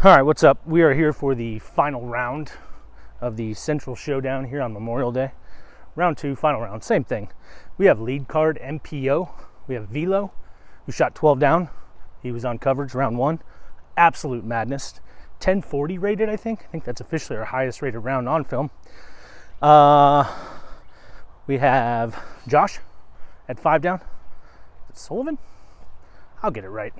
All right, what's up? We are here for the final round of the Central Showdown here on Memorial Day. Round 2, final round, same thing. We have lead card MPO. We have Velo, who shot 12 down. He was on coverage round 1. Absolute madness. 1040 rated, I think. I think that's officially our highest rated round on film. We have Josh at 5 down. Is it Sullivan? I'll get it right.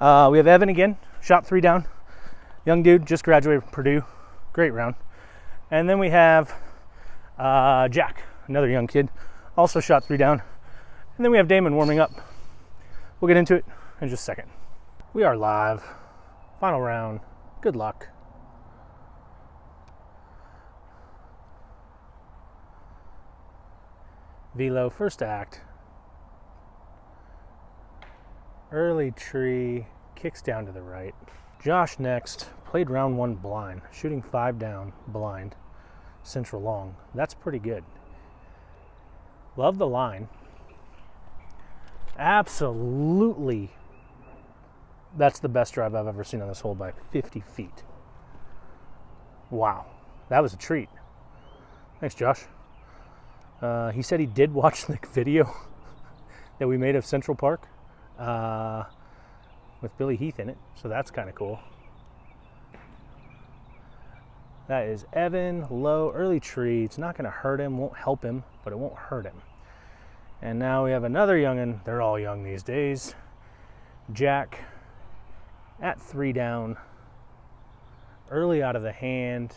We have Evan again, shot 3 down. Young dude, just graduated from Purdue. Great round. And then we have Jack, another young kid, also shot 3 down. And then we have Damon warming up. We'll get into it in just a second. We are live. Final round. Good luck. Velo, first act. Early tree, kicks down to the right. Josh next, played round 1 blind, shooting 5 down blind, central long. That's pretty good. Love the line. Absolutely, that's the best drive I've ever seen on this hole by 50 feet. Wow, that was a treat. Thanks, Josh. He said he did watch the video that we made of Central Park. With Billy Heath in it, so that's kind of cool. That is Evan, low, early tree. It's not going to hurt him, won't help him, but it won't hurt him. And now we have another youngin'. They're all young these days. Jack at 3 down, early out of the hand,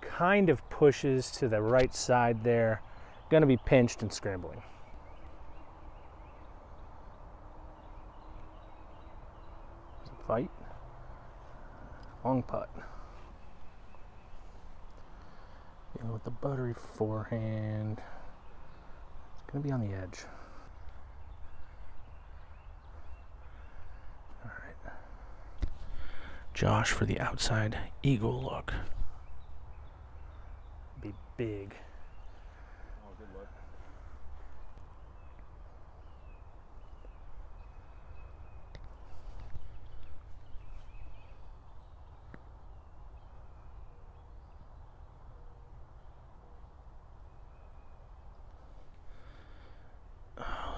kind of pushes to the right side there. Going to be pinched and scrambling. Fight. Long putt. Dealing with the buttery forehand. It's going to be on the edge. All right. Josh for the outside eagle look. Be big. Oh, good luck.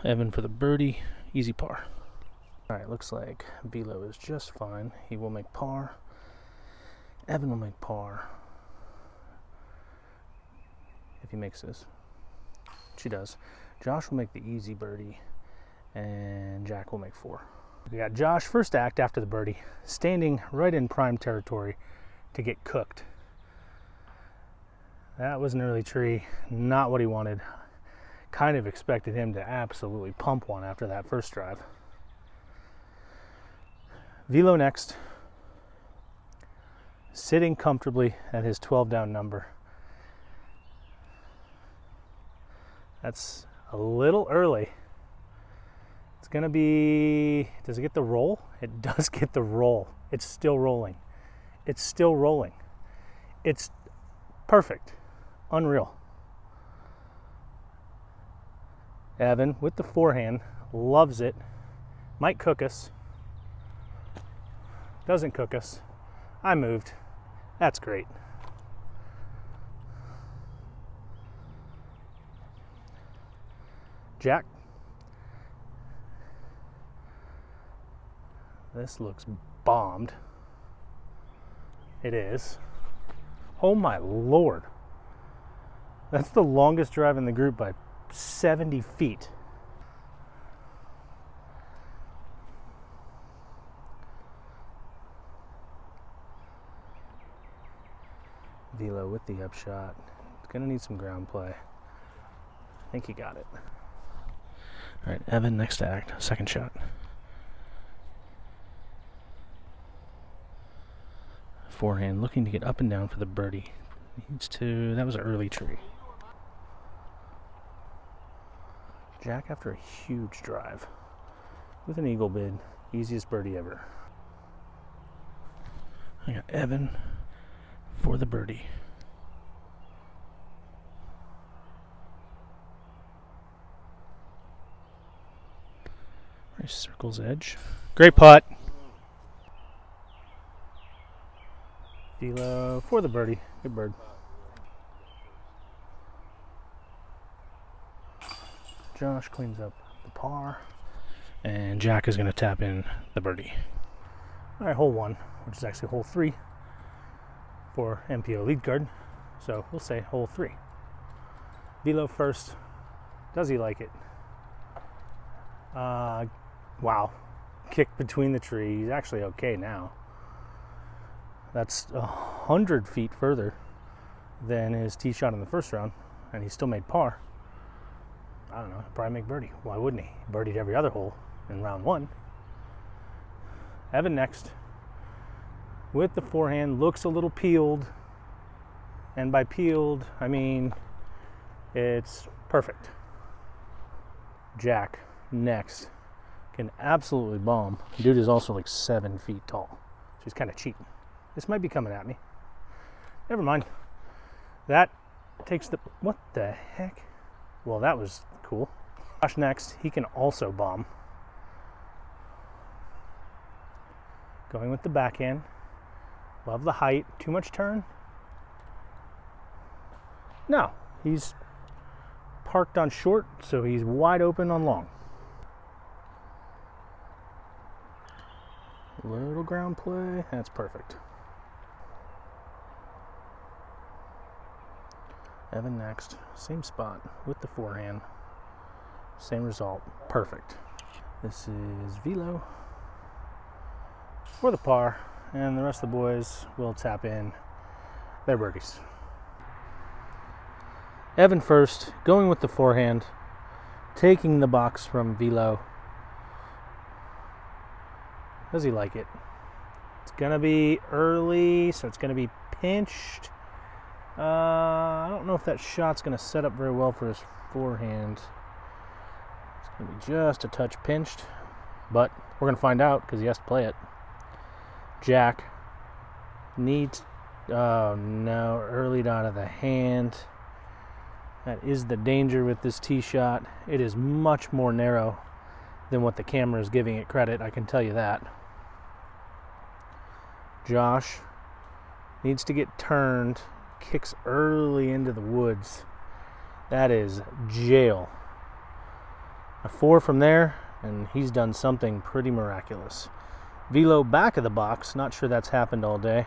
Evan for the birdie, easy par. All right, looks like Velo is just fine. He will make par. Evan will make par. If he makes this. She does. Josh will make the easy birdie, and Jack will make 4. We got Josh, first act after the birdie, standing right in prime territory to get cooked. That was an early tree, not what he wanted. Kind of expected him to absolutely pump one after that first drive. Velo next, sitting comfortably at his 12 down number. That's a little early. It's gonna be, does it get the roll? It does get the roll. It's still rolling. It's still rolling. It's perfect. Unreal. Evan with the forehand, loves it. Might cook us. Doesn't cook us. I moved. That's great. Jack. This looks bombed. It is. Oh my Lord. That's the longest drive in the group by 70 feet. Velo with the upshot. It's gonna need some ground play. I think he got it. All right, Evan, next act, second shot. Forehand, looking to get up and down for the birdie. Needs to, that was an early tree. Jack after a huge drive with an eagle bid, easiest birdie ever. I got Evan for the birdie. Nice circle's edge. Great putt. Velo for the birdie. Good bird. Josh cleans up the par. And Jack is going to tap in the birdie. All right, hole 1, which is actually hole 3 for MPO lead card. So we'll say hole 3. Velo first. Does he like it? Wow. Kick between the trees. Actually okay now. That's 100 feet further than his tee shot in the first round, and he still made par. I don't know, he'll probably make birdie. Why wouldn't he? He birdied every other hole in round 1. Evan next. With the forehand, looks a little peeled. And by peeled, I mean it's perfect. Jack next. Can absolutely bomb. Dude is also like 7 feet tall. So he's kind of cheating. This might be coming at me. Never mind. That takes the... What the heck? Well, that was cool. Josh next. He can also bomb. Going with the backhand. Love the height. Too much turn? No. He's parked on short, so he's wide open on long. Little ground play. That's perfect. Evan next. Same spot with the forehand. Same result. Perfect. This is Velo for the par, and the rest of the boys will tap in their birdies. Evan first, going with the forehand, taking the box from Velo. Does he like it? It's gonna be early, so it's gonna be pinched. I don't know if that shot's gonna set up very well for his forehand. It's gonna be just a touch pinched, but we're gonna find out because he has to play it. Jack needs, oh no, early out of the hand. That is the danger with this tee shot. It is much more narrow than what the camera is giving it credit, I can tell you that. Josh needs to get turned, kicks early into the woods. That is jail. A 4 from there, and he's done something pretty miraculous. Velo back of the box, not sure that's happened all day.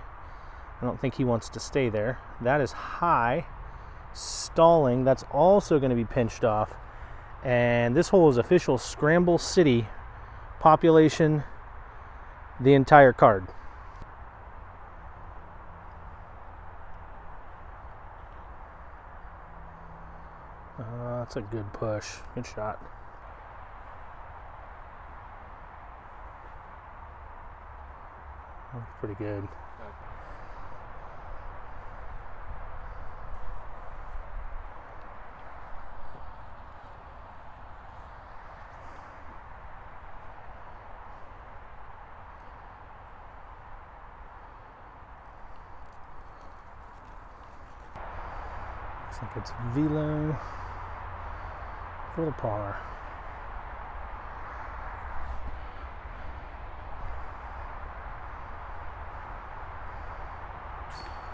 I don't think he wants to stay there. That is high. Stalling, that's also going to be pinched off. And this hole is official Scramble City population, the entire card. That's a good push. Good shot. That's pretty good. Looks like it's Velo for the par.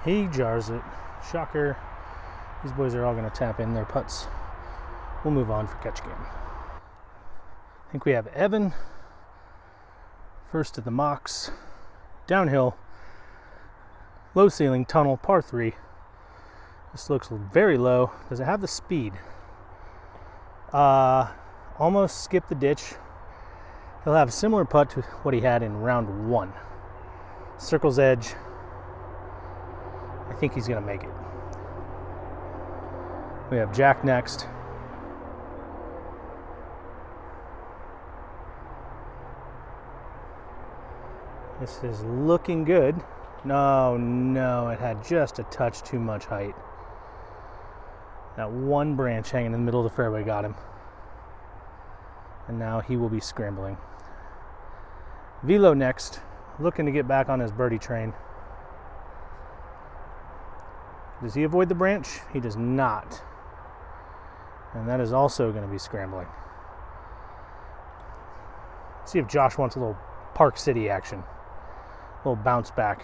He jars it. Shocker. These boys are all going to tap in their putts. We'll move on for catch game. I think we have Evan first at the Mox. Downhill. Low ceiling tunnel, par 3. This looks very low. Does it have the speed? Almost skipped the ditch. He'll have a similar putt to what he had in round 1. Circle's edge. I think he's going to make it. We have Jack next. This is looking good. No, it had just a touch too much height. That one branch hanging in the middle of the fairway got him. And now he will be scrambling. Velo next, looking to get back on his birdie train. Does he avoid the branch? He does not. And that is also going to be scrambling. Let's see if Josh wants a little Park City action. A little bounce back.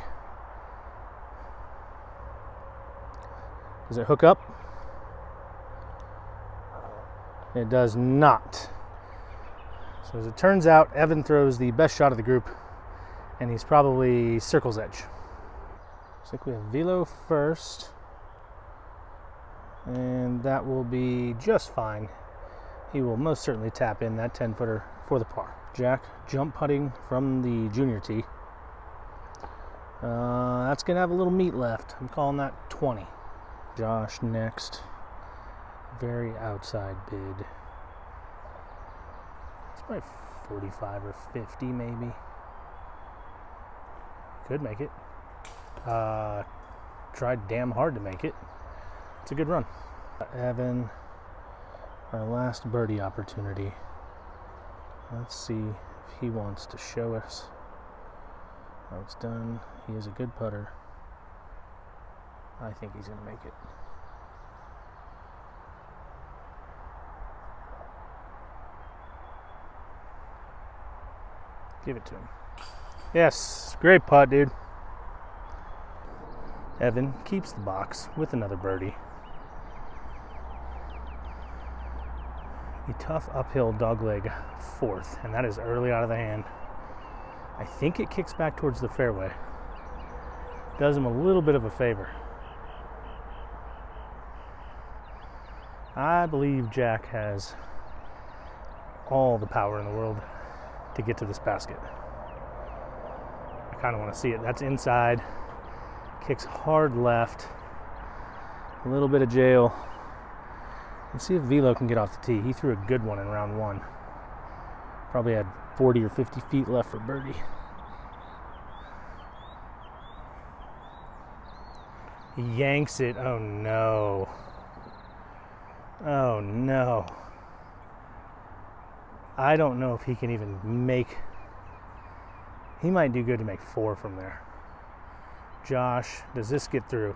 Does it hook up? It does not. So as it turns out, Evan throws the best shot of the group, and he's probably circle's edge. Looks like we have velo first, and that will be just fine. He will most certainly tap in that 10-footer for the par. Jack jump putting from the junior tee. That's going to have a little meat left. I'm calling that 20. Josh next. Very outside bid. It's probably 45 or 50 maybe. Could make it. Tried damn hard to make it. It's a good run. Evan, our last birdie opportunity. Let's see if he wants to show us how it's done. He is a good putter. I think he's going to make it. Give it to him. Yes, great putt, dude. Evan keeps the box with another birdie. A tough uphill dogleg fourth, and that is early out of the hand. I think it kicks back towards the fairway. Does him a little bit of a favor. I believe Jack has all the power in the world to get to this basket. I kind of want to see it. That's inside. Kicks hard left. A little bit of jail. Let's see if Velo can get off the tee. He threw a good one in round one. Probably had 40 or 50 feet left for birdie. He yanks it. Oh no. Oh no. I don't know if he can even make. He might do good to make 4 from there. Josh, does this get through?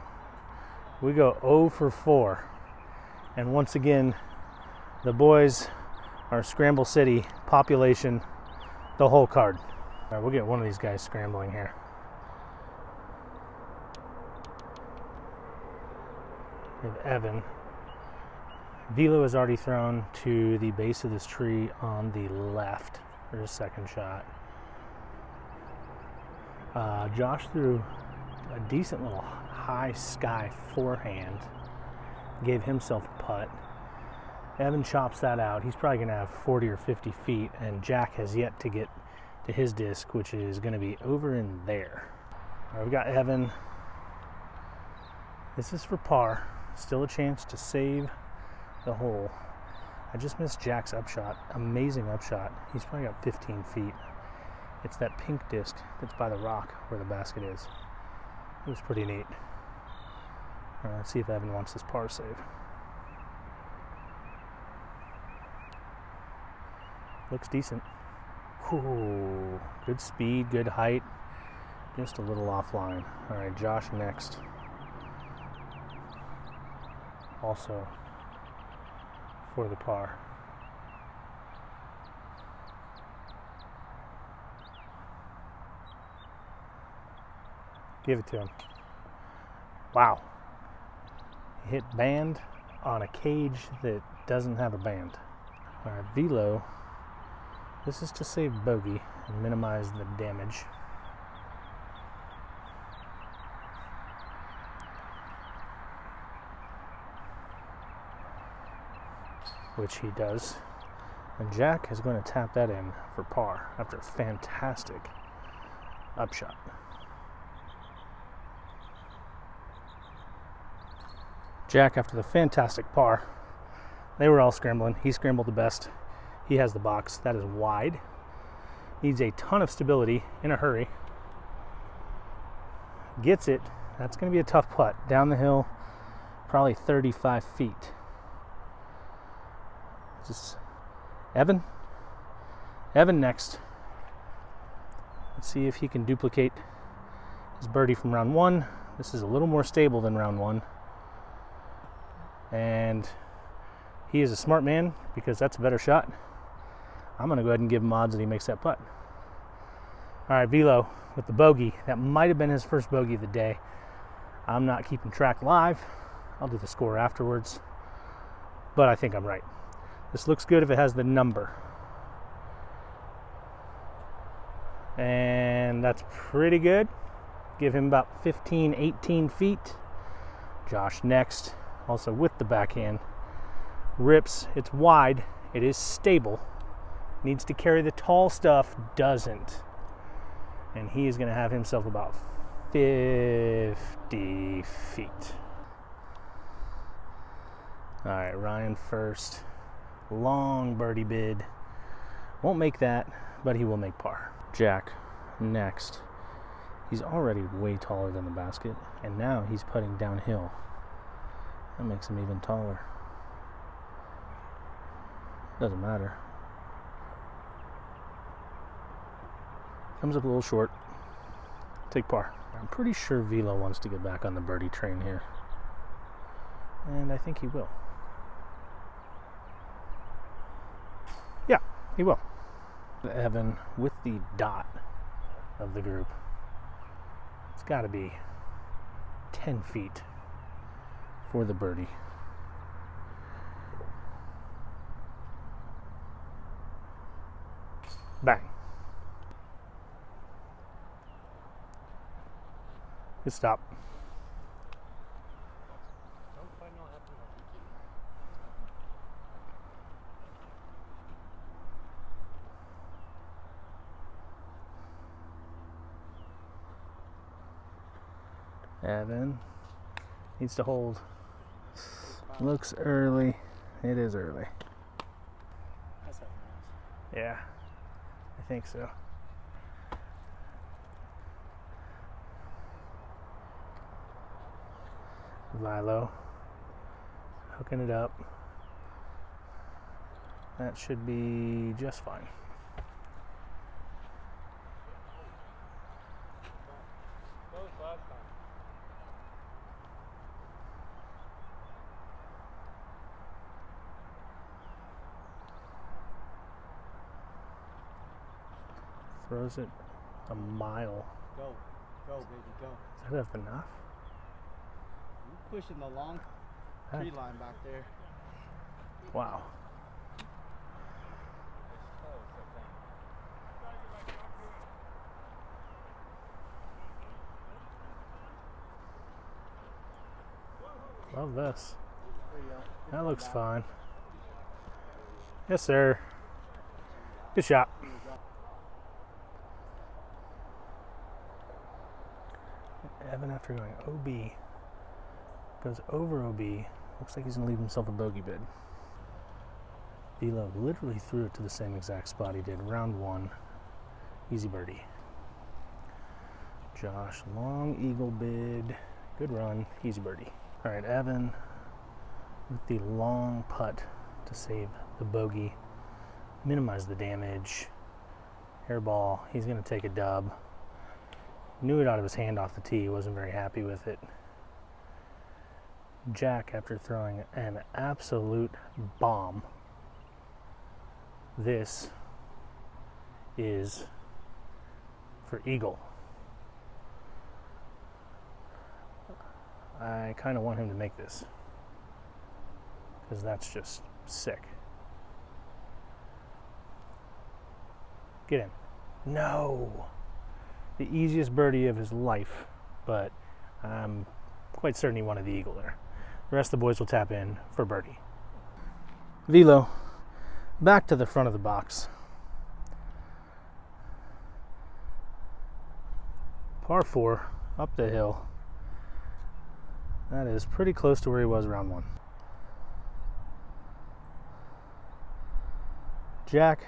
We go 0 for 4. And once again, the boys are Scramble City, population, the whole card. All right, we'll get one of these guys scrambling here. We have Evan. Velo is already thrown to the base of this tree on the left for his second shot. Josh threw a decent little high sky forehand. Gave himself a putt. Evan chops that out. He's probably going to have 40 or 50 feet, and Jack has yet to get to his disc, which is going to be over in there. All right, we've got Evan. This is for par. Still a chance to save the hole. I just missed Jack's upshot. Amazing upshot. He's probably got 15 feet. It's that pink disc that's by the rock where the basket is. It was pretty neat. All right, let's see if Evan wants this par save. Looks decent. Ooh, good speed, good height. Just a little offline. All right, Josh next. Also for the par. Give it to him. Wow. Hit band on a cage that doesn't have a band. All right, Velo. This is to save bogey and minimize the damage. Which he does. And Jack is going to tap that in for par after a fantastic upshot. Jack, after the fantastic par, they were all scrambling. He scrambled the best. He has the box. That is wide. Needs a ton of stability in a hurry. Gets it. That's going to be a tough putt. Down the hill, probably 35 feet. Just Evan. Evan next. Let's see if he can duplicate his birdie from round one. This is a little more stable than round one. And he is a smart man because that's a better shot. I'm going to go ahead and give him odds that he makes that putt. All right, Velo with the bogey. That might have been his first bogey of the day. I'm not keeping track live. I'll do the score afterwards, but I think I'm right. This looks good if it has the number. And that's pretty good. Give him about 15, 18 feet. Josh next, also with the backhand. Rips, it's wide, it is stable. Needs to carry the tall stuff, doesn't. And he is gonna have himself about 50 feet. All right, Ryan first. Long birdie bid. Won't make that, but he will make par. Jack next. He's already way taller than the basket, and now he's putting downhill. That makes him even taller. Doesn't matter. Comes up a little short. Take par. I'm pretty sure Velo wants to get back on the birdie train here. And I think he will. Yeah, he will. Evan with the dot of the group. It's got to be 10 feet for the birdie. Bang. Good stop. Evan needs to hold. Looks early. It is early. Yeah, I think so. Lilo hooking it up. That should be just fine. Throws it a mile. Go, baby, go. Is that enough? You're pushing the long tree line back there. Wow. Love this. That looks fine. Yes, sir. Good shot. Evan, after going OB, goes over OB. Looks like he's going to leave himself a bogey bid. Velo literally threw it to the same exact spot he did round one. Easy birdie. Josh, long eagle bid. Good run. Easy birdie. All right, Evan with the long putt to save the bogey. Minimize the damage. Airball. He's going to take a dub. Knew it out of his hand off the tee. Wasn't very happy with it. Jack, after throwing an absolute bomb, this is for eagle. I kind of want him to make this because that's just sick. Get in. No. The easiest birdie of his life, but I'm quite certain he wanted the eagle there. The rest of the boys will tap in for birdie. Velo back to the front of the box. Par 4 up the hill. That is pretty close to where he was round one. Jack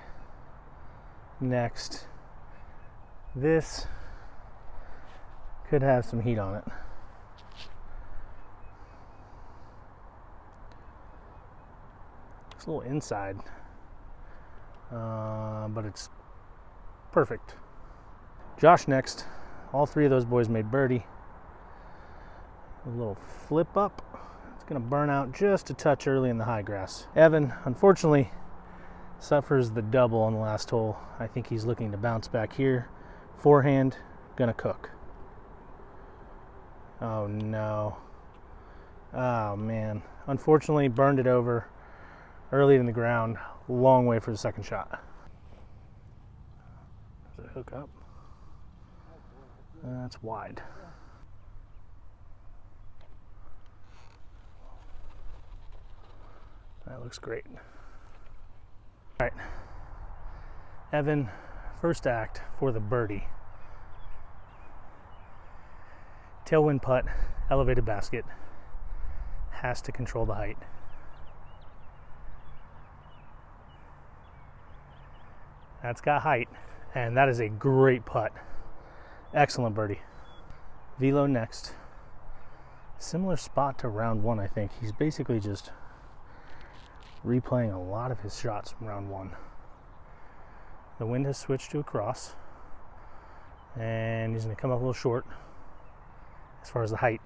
next. This could have some heat on it. It's a little inside, but it's perfect. Josh next. All three of those boys made birdie. A little flip up. It's going to burn out just a touch early in the high grass. Evan, unfortunately, suffers the double on the last hole. I think he's looking to bounce back here. Forehand, gonna cook. Oh no. Oh man, unfortunately burned it over early in the ground. Long way for the second shot. Does it hook up? That's wide. That looks great. All right, Evan, first act for the birdie. Tailwind putt, elevated basket, has to control the height. That's got height, and that is a great putt. Excellent birdie. Velo next. Similar spot to round one, I think. He's basically just replaying a lot of his shots from round one. The wind has switched to a cross, and he's going to come up a little short as far as the height.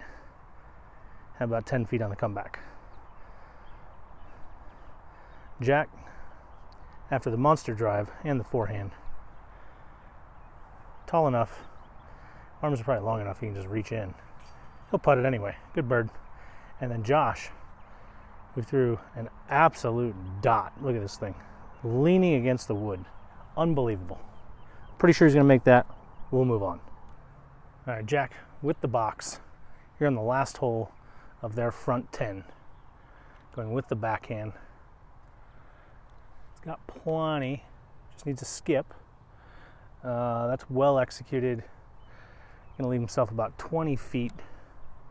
Have about 10 feet on the comeback. Jack, after the monster drive and the forehand, tall enough, arms are probably long enough he can just reach in. He'll putt it anyway. Good bird. And then Josh, who threw an absolute dot. Look at this thing. Leaning against the wood. Unbelievable. Pretty sure he's going to make that. We'll move on. All right, Jack with the box. Here on the last hole of their front 10. Going with the backhand. It's got plenty. Just needs a skip. That's well executed. Going to leave himself about 20 feet,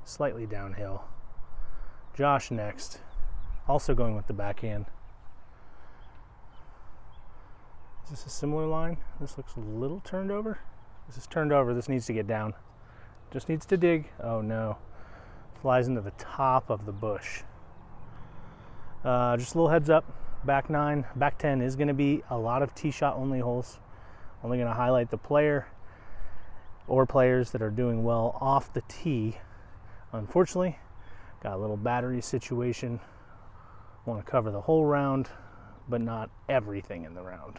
slightly downhill. Josh next. Also going with the backhand. Is this a similar line? This looks a little turned over. This is turned over. This needs to get down. Just needs to dig. Oh no. Flies into the top of the bush. Just a little heads up. Back 9, back 10 is going to be a lot of tee shot only holes. Only going to highlight the player or players that are doing well off the tee. Unfortunately, got a little battery situation. Want to cover the whole round, but not everything in the round.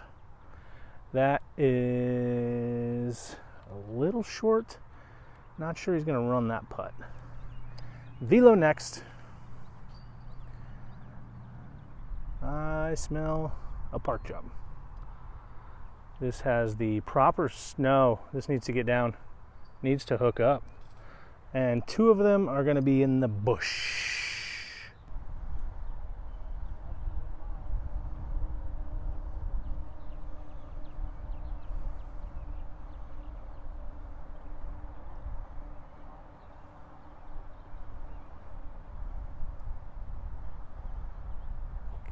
That is a little short. Not sure he's going to run that putt. Velo next. I smell a park job. This has the proper snow. This needs to get down. Needs to hook up. And 2 of them are going to be in the bush.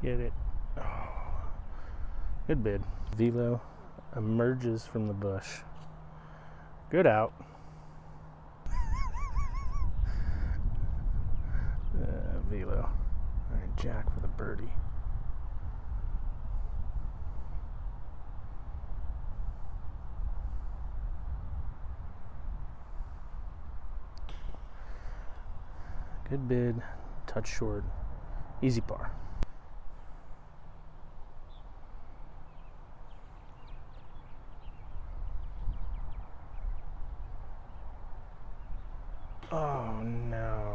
Get it. Oh. Good bid. Velo emerges from the bush. Good out. Velo. All right, Jack for the birdie. Good bid. Touch short. Easy par. Oh no.